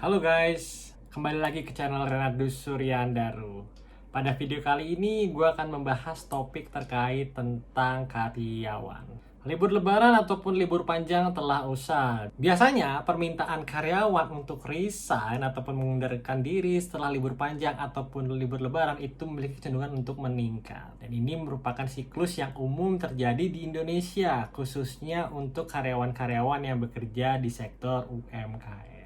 Halo guys, kembali lagi ke channel Renardus Suryandaru. Pada video kali ini gue akan membahas topik terkait tentang karyawan. Libur lebaran ataupun libur panjang telah usai. Biasanya permintaan karyawan untuk resign ataupun mengundurkan diri setelah libur panjang ataupun libur lebaran itu memiliki kecenderungan untuk meningkat. Dan ini merupakan siklus yang umum terjadi di Indonesia, khususnya untuk karyawan-karyawan yang bekerja di sektor UMKM.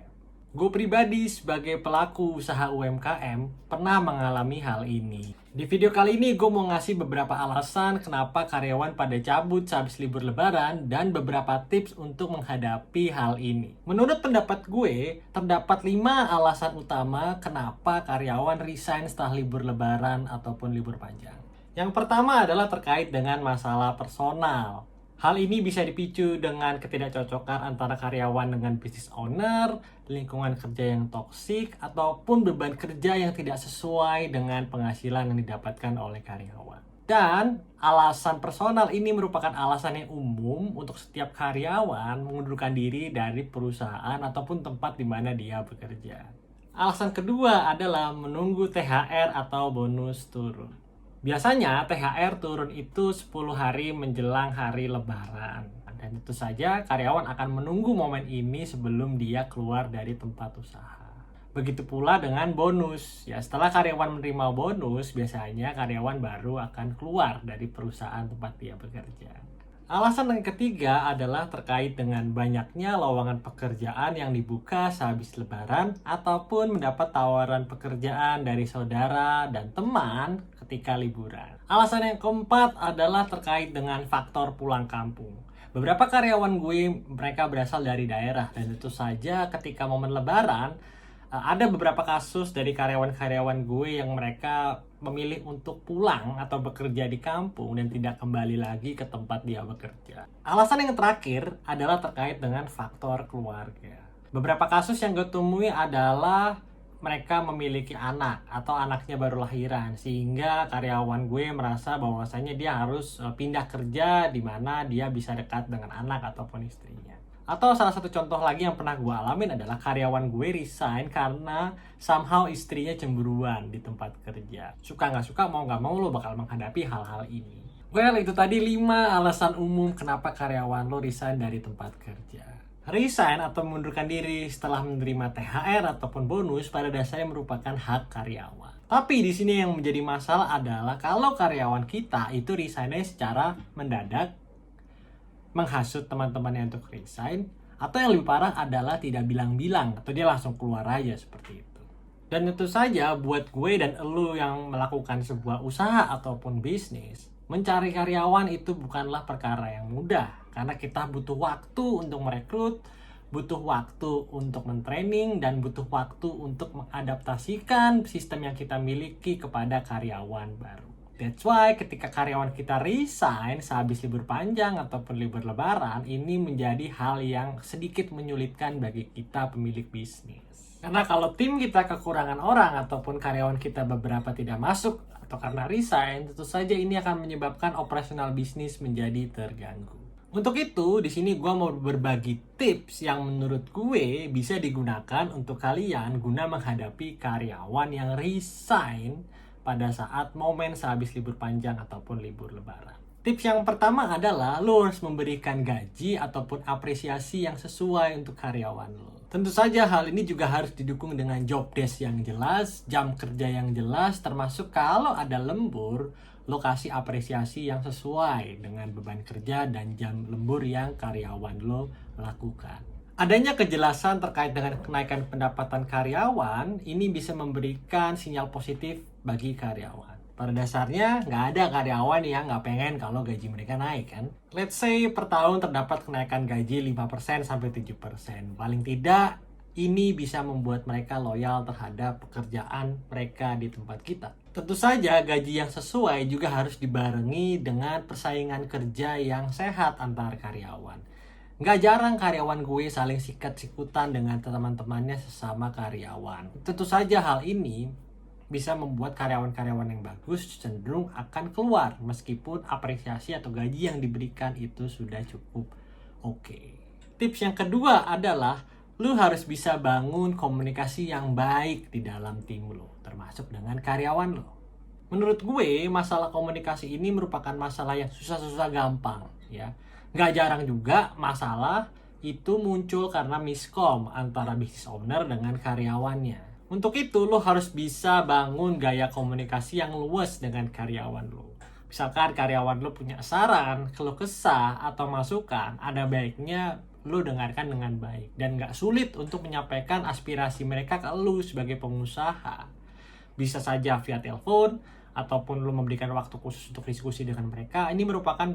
Gue pribadi sebagai pelaku usaha UMKM pernah mengalami hal ini. Di video kali ini gue mau ngasih beberapa alasan kenapa karyawan pada cabut sehabis libur lebaran dan beberapa tips untuk menghadapi hal ini. Menurut pendapat gue, terdapat 5 alasan utama kenapa karyawan resign setelah libur lebaran ataupun libur panjang. Yang pertama adalah terkait dengan masalah personal. Hal ini bisa dipicu dengan ketidakcocokan antara karyawan dengan business owner, lingkungan kerja yang toksik, ataupun beban kerja yang tidak sesuai dengan penghasilan yang didapatkan oleh karyawan. Dan alasan personal ini merupakan alasan yang umum untuk setiap karyawan mengundurkan diri dari perusahaan ataupun tempat di mana dia bekerja. Alasan kedua adalah menunggu THR atau bonus turun. Biasanya THR turun itu 10 hari menjelang hari lebaran. Dan tentu saja karyawan akan menunggu momen ini sebelum dia keluar dari tempat usaha. Begitu pula dengan bonus. Ya, setelah karyawan menerima bonus, biasanya karyawan baru akan keluar dari perusahaan tempat dia bekerja. Alasan yang ketiga adalah terkait dengan banyaknya lowongan pekerjaan yang dibuka sehabis lebaran ataupun mendapat tawaran pekerjaan dari saudara dan teman ketika liburan. Alasan yang keempat adalah terkait dengan faktor pulang kampung. Beberapa karyawan gue mereka berasal dari daerah dan tentu saja ketika momen lebaran ada beberapa kasus dari karyawan-karyawan gue yang mereka memilih untuk pulang atau bekerja di kampung dan tidak kembali lagi ke tempat dia bekerja. Alasan yang terakhir adalah terkait dengan faktor keluarga. Beberapa kasus yang gue temui adalah mereka memiliki anak atau anaknya baru lahiran sehingga karyawan gue merasa bahwasanya dia harus pindah kerja di mana dia bisa dekat dengan anak ataupun istrinya. Atau salah satu contoh lagi yang pernah gue alamin adalah karyawan gue resign karena somehow istrinya cemburuan di tempat kerja. Suka nggak suka, mau nggak mau lo bakal menghadapi hal-hal ini. Well, itu tadi 5 alasan umum kenapa karyawan lo resign dari tempat kerja. Resign atau mengundurkan diri setelah menerima THR ataupun bonus pada dasarnya merupakan hak karyawan. Tapi di sini yang menjadi masalah adalah kalau karyawan kita itu resignnya secara mendadak, menghasut teman-temannya untuk resign, atau yang lebih parah adalah tidak bilang-bilang atau dia langsung keluar aja seperti itu. Dan tentu saja buat gue dan elu yang melakukan sebuah usaha ataupun bisnis, mencari karyawan itu bukanlah perkara yang mudah karena kita butuh waktu untuk merekrut, butuh waktu untuk mentraining, dan butuh waktu untuk mengadaptasikan sistem yang kita miliki kepada karyawan baru. That's why ketika karyawan kita resign sehabis libur panjang ataupun libur lebaran, ini menjadi hal yang sedikit menyulitkan bagi kita pemilik bisnis. Karena kalau tim kita kekurangan orang ataupun karyawan kita beberapa tidak masuk atau karena resign, tentu saja ini akan menyebabkan operasional bisnis menjadi terganggu. Untuk itu, di sini gue mau berbagi tips yang menurut gue bisa digunakan untuk kalian guna menghadapi karyawan yang resign pada saat momen sehabis libur panjang ataupun libur lebaran. Tips yang pertama adalah lo harus memberikan gaji ataupun apresiasi yang sesuai untuk karyawan lo. Tentu saja hal ini juga harus didukung dengan job desk yang jelas, jam kerja yang jelas, termasuk kalau ada lembur, lokasi apresiasi yang sesuai dengan beban kerja dan jam lembur yang karyawan lo lakukan. Adanya kejelasan terkait dengan kenaikan pendapatan karyawan, ini bisa memberikan sinyal positif bagi karyawan. Pada dasarnya, nggak ada karyawan yang nggak pengen kalau gaji mereka naik kan. Let's say per tahun terdapat kenaikan gaji 5% sampai 7%. Paling tidak, ini bisa membuat mereka loyal terhadap pekerjaan mereka di tempat kita. Tentu saja gaji yang sesuai juga harus dibarengi dengan persaingan kerja yang sehat antar karyawan. Nggak jarang karyawan gue saling sikat-sikutan dengan teman-temannya sesama karyawan. Tentu saja hal ini bisa membuat karyawan-karyawan yang bagus cenderung akan keluar meskipun apresiasi atau gaji yang diberikan itu sudah cukup oke. Tips yang kedua adalah lu harus bisa bangun komunikasi yang baik di dalam tim lo, termasuk dengan karyawan lo. Menurut gue, masalah komunikasi ini merupakan masalah yang susah-susah gampang, ya. Nggak jarang juga masalah itu muncul karena miskom antara business owner dengan karyawannya. Untuk itu, lo harus bisa bangun gaya komunikasi yang luas dengan karyawan lo. Misalkan karyawan lo punya saran, keluh kesah, atau masukan, ada baiknya lo dengarkan dengan baik. Dan nggak sulit untuk menyampaikan aspirasi mereka ke lo sebagai pengusaha. Bisa saja via telepon, ataupun lo memberikan waktu khusus untuk diskusi dengan mereka. Ini merupakan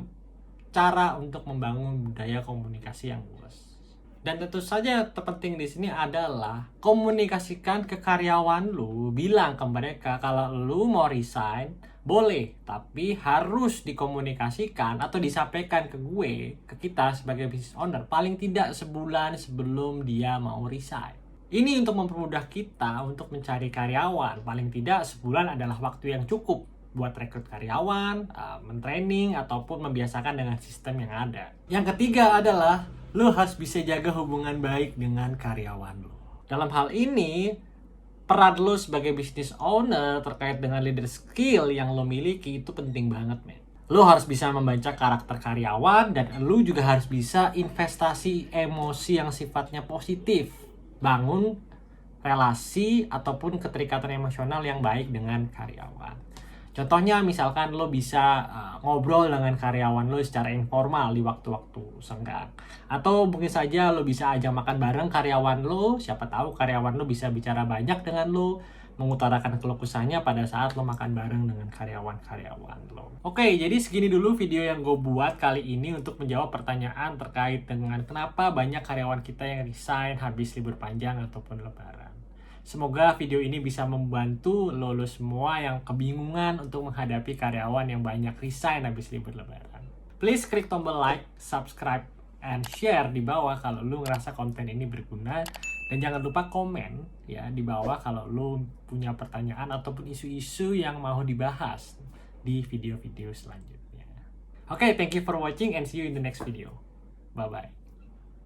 cara untuk membangun budaya komunikasi yang luas. Dan tentu saja terpenting di sini adalah komunikasikan ke karyawan lu, bilang ke mereka kalau lu mau resign, boleh, tapi harus dikomunikasikan atau disampaikan ke gue, ke kita sebagai business owner, paling tidak sebulan sebelum dia mau resign. Ini untuk mempermudah kita untuk mencari karyawan, paling tidak sebulan adalah waktu yang cukup buat rekrut karyawan, mentraining, ataupun membiasakan dengan sistem yang ada. Yang ketiga adalah lo harus bisa jaga hubungan baik dengan karyawan lo. Dalam hal ini, peran lo sebagai business owner terkait dengan leader skill yang lo miliki itu penting banget, men. Lo harus bisa membaca karakter karyawan dan lo juga harus bisa investasi emosi yang sifatnya positif. Bangun relasi ataupun keterikatan emosional yang baik dengan karyawan. Contohnya misalkan lo bisa ngobrol dengan karyawan lo secara informal di waktu-waktu senggang. Atau mungkin saja lo bisa ajak makan bareng karyawan lo. Siapa tahu karyawan lo bisa bicara banyak dengan lo, mengutarakan keluh kesahnya pada saat lo makan bareng dengan karyawan-karyawan lo. Oke, jadi segini dulu video yang gue buat kali ini untuk menjawab pertanyaan terkait dengan kenapa banyak karyawan kita yang resign habis libur panjang ataupun lebaran. Semoga video ini bisa membantu lo semua yang kebingungan untuk menghadapi karyawan yang banyak resign habis libur lebaran. Please klik tombol like, subscribe, and share di bawah kalau lo ngerasa konten ini berguna. Dan jangan lupa komen ya di bawah kalau lo punya pertanyaan ataupun isu-isu yang mau dibahas di video-video selanjutnya. Oke, thank you for watching and see you in the next video. Bye-bye.